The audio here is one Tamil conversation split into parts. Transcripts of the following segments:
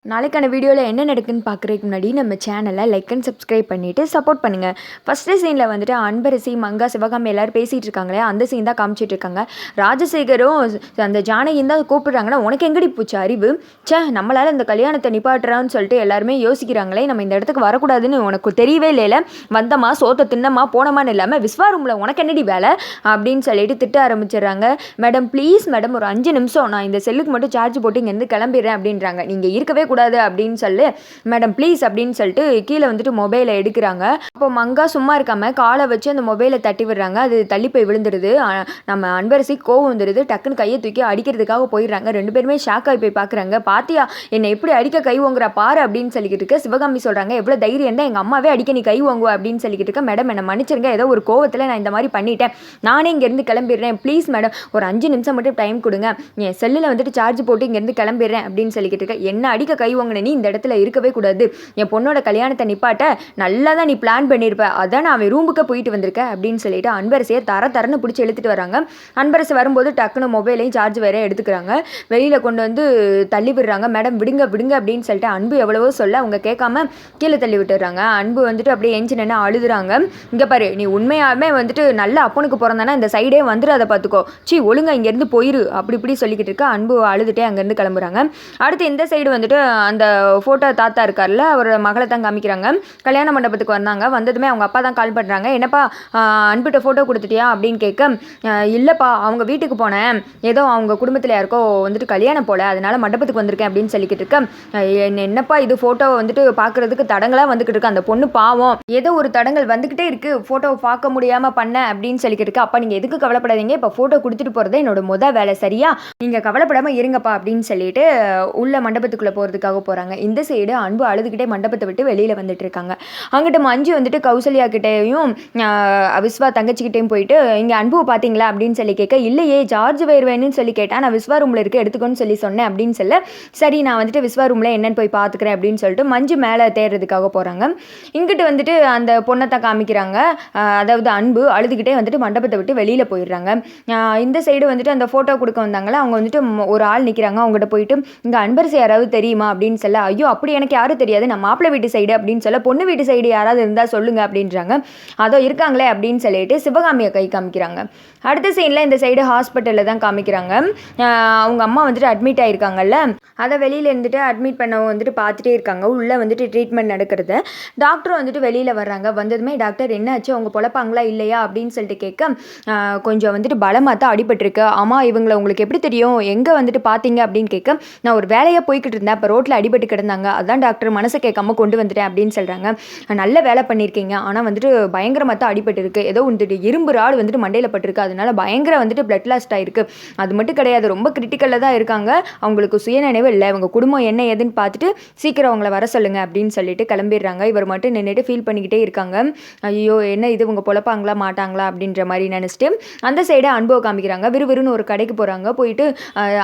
நாளைக்கான வீடியோவில் என்ன நடக்குன்னு பார்க்குறதுக்கு முன்னாடி நம்ம சேனலை லைக் அண்ட் சப்ஸ்கிரைப் பண்ணிவிட்டு சப்போர்ட் பண்ணுங்கள். ஃபஸ்ட்டு சீனில் வந்துட்டு அன்பரசி, மங்கா, சிவகாமி எல்லோரும் பேசிகிட்டு இருக்காங்களே, அந்த சீன் தான் காமிச்சிட்டு இருக்காங்க. ராஜசேகரும் அந்த ஜானகியும் தான் கூப்பிட்றாங்கன்னா, உனக்கு எங்கடி போச்சு அறிவு? நம்மளால் இந்த கல்யாணத்தை நிப்பாட்டுறான்னு சொல்லிட்டு எல்லாருமே யோசிக்கிறாங்களே, நம்ம இந்த இடத்துக்கு வரக்கூடாதுன்னு உனக்கு தெரியவே இல்லைல்ல, வந்தமா சோத்தை தின்னமா போனமான்னு இல்லாமல் விஸ்வாரூமில் உனக்கு என்னடி வேலை அப்படின்னு சொல்லிட்டு திட்ட ஆரம்பிச்சிடுறாங்க. மேடம் ப்ளீஸ் மேடம், ஒரு 5 நிமிஷம் நான் இந்த செல்லுக்கு மட்டும் சார்ஜ் போட்டு இங்கேருந்து கிளம்பிடுறேன் அப்படின்றாங்க. நீங்கள் இருக்கவே கூடாது அப்படின்னு சொல்லி மேடம் ப்ளீஸ் அப்படின்னு சொல்லிட்டு கீழே வந்துட்டு மொபைலை எடுக்கிறாங்க. அப்போ மங்கா சும்மா இருக்காம காலை வச்சு அந்த மொபைலை தட்டி விடுறாங்க. அது தள்ளி போய் விழுந்துருது. நம்ம அன்பரசி கோவம் வந்துடுது. டக்குன்னு கையை தூக்கி அடிக்கிறதுக்காக போயிடுறாங்க. 2 பேருமே ஷாக் ஆகி போய் பார்க்குறாங்க. பாத்தியா என்னை எப்படி அடிக்க கை வாங்குற பாரு அப்படின்னு சொல்லிக்கிட்டு இருக்க. சிவகாமி சொல்கிறாங்க, எவ்வளோ தைரியம் தான் எங்கள் அம்மாவே அடிக்க நீ கை வாங்குவ அப்படின்னு சொல்லிக்கிட்டு இருக்க. மேடம் என்னை மன்னிச்சிருங்க, ஏதோ ஒரு கோவத்தில் நான் இந்த மாதிரி பண்ணிட்டேன், நானே இங்கேருந்து கிளம்பிடுறேன், ப்ளீஸ் மேடம் ஒரு 5 நிமிஷம் மட்டும் டைம் கொடுங்க, என் செல்லில் வந்துட்டு சார்ஜ் போட்டு இங்கேருந்து கிளம்பிடுறேன் அப்படின்னு சொல்லிக்கிட்டு இருக்க. என்ன அடிக்க கை வாங்கின நீ இந்த இடத்துல இருக்கவே கூடாது, என் பொண்ணோட கல்யாணத்தை நிப்பாட்ட நல்லா தான் நீ பிளான் பண்ணியிருப்ப, அதான் நான் அவன் ரூமுக்கு போயிட்டு வந்திருக்கேன் அப்படின்னு சொல்லிட்டு அன்பரசியை தரன்னு பிடிச்சி இழுத்துட்டு வராங்க. அன்பரசு வரும்போது டக்குன்னு மொபைலையும் சார்ஜ் வேற எடுத்துக்கிறாங்க. வெளியில் கொண்டு வந்து தள்ளி விடுறாங்க. மேடம் விடுங்க விடுங்க அப்படின்னு சொல்லிட்டு அன்பு எவ்வளவோ சொல்ல அவங்க கேட்காம கீழே தள்ளி விட்டுறாங்க. அன்பு வந்துட்டு அப்படியே எஞ்சி நின்று அழுதுறாங்க. இங்கே பாரு, நீ உண்மையாகவே வந்துட்டு நல்ல அப்பனுக்கு பிறந்தானா இந்த சைடே வந்துரு, அதை பார்த்துக்கோ, ஒழுங்கா இங்கேருந்து போயிரு அப்படி இப்படி சொல்லிக்கிட்டு இருக்க. அன்பு அழுதுகிட்டே அங்கேருந்து கிளம்புறாங்க. அடுத்து இந்த சைடு வந்துட்டு அந்த ஃபோட்டோ தாத்தா இருக்கார்ல, அவரோட மகளை தான் காமிக்கிறாங்க. கல்யாண மண்டபத்துக்கு வந்தாங்க. வந்ததுமே அவங்க அப்பா தான் கால் பண்ணுறாங்க. என்னப்பா அன்புகிட்ட ஃபோட்டோ கொடுத்துட்டியா அப்படின்னு கேட்க, இல்லைப்பா அவங்க வீட்டுக்கு போனேன், ஏதோ அவங்க குடும்பத்தில் யாருக்கோ வந்துட்டு கல்யாணம் போல, அதனால மண்டபத்துக்கு வந்திருக்கேன் அப்படின்னு சொல்லிக்கிட்டு இருக்க. என்னப்பா இது ஃபோட்டோ வந்துட்டு பார்க்குறதுக்கு தடங்களாக வந்துக்கிட்டு இருக்கு, அந்த பொண்ணு பாவம் ஏதோ ஒரு தடங்கள் வந்துக்கிட்டே இருக்குது, ஃபோட்டோவை பார்க்க முடியாமல் பண்ண அப்படின்னு சொல்லிக்கிட்டு இருக்கு. அப்பா நீங்கள் எதுக்கு கவலைப்படாதீங்க, இப்போ ஃபோட்டோ கொடுத்துட்டு போகிறது என்னோட வேலை, சரியா, நீங்கள் கவலைப்படாமல் இருங்கப்பா அப்படின்னு சொல்லிட்டு உள்ள மண்டபத்துக்குள்ளே போகிறதுக்காக போகிறாங்க. இந்த சைடு அன்பு அழுதுகிட்டே மண்டபத்தை விட்டு வெளியில் வந்துட்டு இருக்காங்க. அங்கிட்ட மஞ்சு வந்துட்டு கௌசல்யா கிட்டேயும் விஸ்வா தங்கச்சிக்கிட்டையும் போயிட்டு, இங்கே அன்புவை பார்த்தீங்களா அப்படின்னு சொல்லி கேட்க, இல்லையே சார்ஜ் வயர் வேணும்னு சொல்லி கேட்டால், நான் விஸ்வா ரூமில் இருக்க எடுத்துக்கோன்னு சொல்லி சொன்னேன் அப்படின்னு சொல்ல, சரி நான் வந்துட்டு விஸ்வா ரூமில் என்னன்னு போய் பார்த்துக்கிறேன் அப்படின்னு சொல்லிட்டு மஞ்சு மேலே தேடுறதுக்காக போகிறாங்க. இங்கிட்டு வந்துட்டு அந்த பொண்ணத்தை காமிக்கிறாங்க. அதாவது அன்பு அழுதுகிட்டே வந்துட்டு மண்டபத்தை விட்டு வெளியில் போயிடுறாங்க. இந்த சைடு வந்துட்டு அந்த ஃபோட்டோ கொடுக்க வந்தாங்களே, அவங்க வந்துட்டு ஒரு ஆள் நிற்கிறாங்க. அவங்ககிட்ட போயிட்டு, இங்கே அன்பரசி யாராவது தெரியுமா அப்படின்னு சொல்ல, ஐயோ அப்படி எனக்கு யாரும் தெரியாது, நான் மாப்பிள்ளை வீட்டு சைடு அப்படின்னு சொல்ல, பொண்ணு வீட்டு சைடு யாராவது இருந்தால் சொல்லுங்க அப்படின்றாங்க. அதோ இருக்காங்களே அப்படின்னு சொல்லிட்டு சிவகாமியை கை காமிக்கிறாங்க. அடுத்த சீனில் இந்த சைடு ஹாஸ்பிட்டலில் தான் காமிக்கிறாங்க. அவங்க அம்மா வந்துட்டு அட்மிட் ஆகிருக்காங்கல்ல, அதை வெளியில் இருந்துட்டு அட்மிட் பண்ண வந்துட்டு பார்த்துட்டே இருக்காங்க. உள்ளே வந்துட்டு ட்ரீட்மெண்ட் நடக்கிறது. டாக்டரும் வந்துட்டு வெளியில் வர்றாங்க. வந்ததுமே டாக்டர் என்னாச்சு, அவங்க பொழப்பாங்களா இல்லையா அப்படின்னு சொல்லிட்டு கேட்க, கொஞ்சம் வந்துட்டு பலமாக தான் அடிபட்டிருக்கு. ஆமாம் இவங்களை உங்களுக்கு எப்படி தெரியும், எங்கே வந்துட்டு பார்த்தீங்க அப்படின்னு கேட்க, நான் ஒரு வேலையாக போய்கிட்டு இருந்தேன், அப்போ ரோட்டில் அடிபட்டு கிடந்தாங்க, அதான் டாக்டர் மனசை கேட்காம கொண்டு வந்துட்டேன் அப்படின்னு சொல்கிறாங்க. நல்ல வேலை பண்ணியிருக்கீங்க, ஆனால் வந்துட்டு பயங்கரமாக தான் அடிபட்டு இருக்குது, ஏதோ வந்துட்டு இரும்பு ராடு வந்துட்டு மண்டையில் பட்டிருக்கு, அதனால பயங்கர வந்துட்டு பிளட் லாஸ்ட் ஆகிருக்கு, அது மட்டும் கிடையாது ரொம்ப கிரிட்டிக்கலில் தான் இருக்காங்க, அவங்களுக்கு சுயநினைவு இல்லை, அவங்க குடும்பம் என்ன ஏதுன்னு பார்த்துட்டு சீக்கிரம் அவங்கள வர சொல்லுங்க அப்படின்னு சொல்லிட்டு கிளம்பிடுறாங்க. இவர் மட்டும் நின்றுட்டு ஃபீல் பண்ணிக்கிட்டே இருக்காங்க. ஐயோ என்ன இது, இவங்க பொழப்பாங்களா மாட்டாங்களா அப்படின்ற மாதிரி நினச்சிட்டு அந்த சைடை அன்புவை காமிக்கிறாங்க. விறுவிறுன்னு ஒரு கடைக்கு போகிறாங்க. போயிட்டு,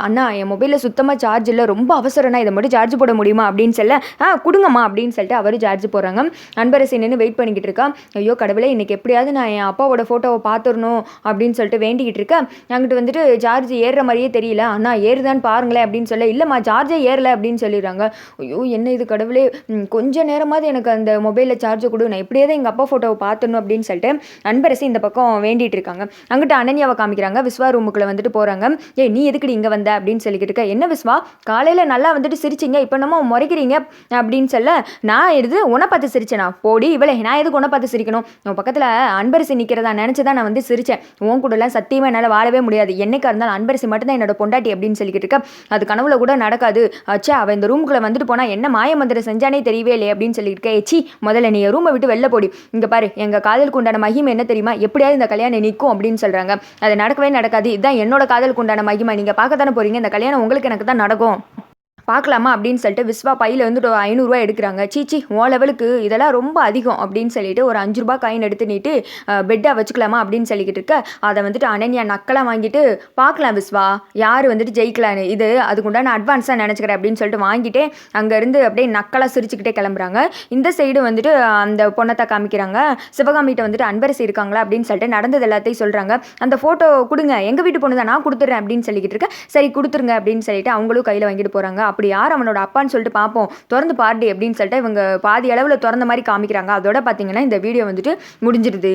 அண்ணா என் மொபைலில் சுத்தமாக சார்ஜ் இல்லை, ரொம்ப அவசரம்னா இதை மட்டும் சார்ஜ் போட முடியுமா அப்படின்னு சொல்ல, கொடுங்கம்மா அப்படின்னு சொல்லிட்டு அவர் சார்ஜ் போடுறாங்க. அன்பரசி நின்று வெயிட் பண்ணிக்கிட்டு இருக்கா. ஐயோ கடவுளே, இன்னைக்கு எப்படியாவது நான் என் அப்பாவோட ஃபோட்டோவை பார்த்துடணும் அப்படின்னு சொல்லிட்டு வேண்டிக்கிட்டு இருக்கேன். அங்கிட்டு வந்துட்டு சார்ஜ் ஏறுற மாதிரியே தெரியல, அண்ணா ஏறுதான்னு பாருங்களேன் அப்படின்னு சொல்ல, இல்லைம்மா சார்ஜே ஏறலை அப்படின்னு சொல்லிடுறாங்க. ஐயோ என்ன இது கடவுளே, கொஞ்சம் நேரமாவது எனக்கு அந்த மொபைலில் சார்ஜை கொடு, நான் எப்படியாவது எங்கள் அப்பா ஃபோட்டோவை பார்த்துடணும் அப்படின்னு சொல்லிட்டு அன்பரசி இந்த பக்கம் வேண்டிகிட்டு இருக்காங்க. அங்கிட்ட அனன்யாவை காமிக்கிறாங்க. விஸ்வா ரூமுக்குள்ளே வந்துட்டு போகிறாங்க. நீ எதுக்குடி இங்கே வந்த அப்படின்னு சொல்லிக்கிட்டு இருக்க. என்ன விஸ்வா காலையில் நல்லா வந்துட்டு சிரிச்சிங்க, இப்போ நம்ம முறைக்கிறீங்க அப்படின்னு சொல்ல, நான் எது உன்னை பார்த்து சிரிச்சேனா, போடி இவளே, நான் எதுக்கு உன்னை பார்த்து சிரிக்கணும், உன் பக்கத்தில் அன்பரசி நிற்கிறதா நினச்சிதான் நான் வந்து சிரித்தேன், உன் கூடலாம் சத்தியமாக என்னால் வாழவே முடியாது, என்னைக்கா இருந்தாலும் அன்பரசி மட்டும்தான் என்னோட பொண்டாட்டி அப்படின்னு சொல்லிக்கிட்டு இருக்க, அது கனவுல கூட நடக்காது, அச்சா அவள் இந்த ரூமுக்குள்ளே வந்துட்டு போனால் என்ன மாய மந்திரம் செஞ்சானே தெரியவே இல்லை அப்படின்னு சொல்லிட்டு ஏச்சி முதல்ல நீ ரூமை விட்டு வெளில போடி, இங்கே பாரு எங்கள் காதலுக்கு உண்டான மகிமை என்ன தெரியுமா, எப்படியாவது இந்த கல்யாணம் நிற்கும் அப்படின்னு சொல்கிறாங்க. அது நடக்கவே நடக்காது, இதுதான் என்னோட காதலுக்கு உண்டான மகிமை, நீங்கள் பார்க்க தானே போகிறீங்க, இந்த கல்யாணம் உங்களுக்கு எனக்கு தான் நடக்கும், பார்க்கலாமா அப்படின்னு சொல்லிட்டு விஸ்வா பையில் வந்துட்டு 500 ரூபா எடுக்கிறாங்க. சீச்சி ஓ லெவலுக்கு இதெல்லாம் ரொம்ப அதிகம் அப்படின்னு சொல்லிட்டு ஒரு 5 ரூபா காயின் எடுத்து நீட்டு பெட்டாக வச்சுக்கலாமா அப்படின்னு சொல்லிக்கிட்டு இருக்க. அதை வந்துட்டு அனன்யா நக்கலாக வாங்கிட்டு, பார்க்கலாம் விஸ்வா யார் வந்துட்டு ஜெயிக்கலான்னு, இது அதுக்குண்டான அட்வான்ஸாக நினச்சிக்கிறேன் அப்படின்னு சொல்லிட்டு வாங்கிட்டு அங்கேருந்து அப்படியே நக்கலாக சிரிச்சுக்கிட்டே கிளம்புறாங்க. இந்த சைடு வந்துட்டு அந்த பொண்ணத்தை காமிக்கிறாங்க. சிவகாமிகிட்ட வந்துட்டு அன்பரசி இருக்காங்களா அப்படின்னு சொல்லிட்டு நடந்தது எல்லாத்தையும் சொல்கிறாங்க. அந்த ஃபோட்டோ கொடுங்க, எங்கள் வீட்டு பொண்ணு தான் நான் கொடுத்துட்றேன் அப்படின்னு சொல்லிக்கிட்டு இருக்கேன். சரி கொடுத்துருங்க அப்படின்னு சொல்லிட்டு அவங்களும் கையில் வாங்கிட்டு போகிறாங்க. அப்படி யார் அவனோட அப்பான்னு சொல்லிட்டு பார்ப்போம், திறந்து பாருடி அப்படின்னு சொல்லிட்டு இவங்க பாதி அளவில் திறந்த மாதிரி காமிக்கிறாங்க. அதோட பார்த்தீங்கன்னா இந்த வீடியோ வந்துட்டு முடிஞ்சிருது.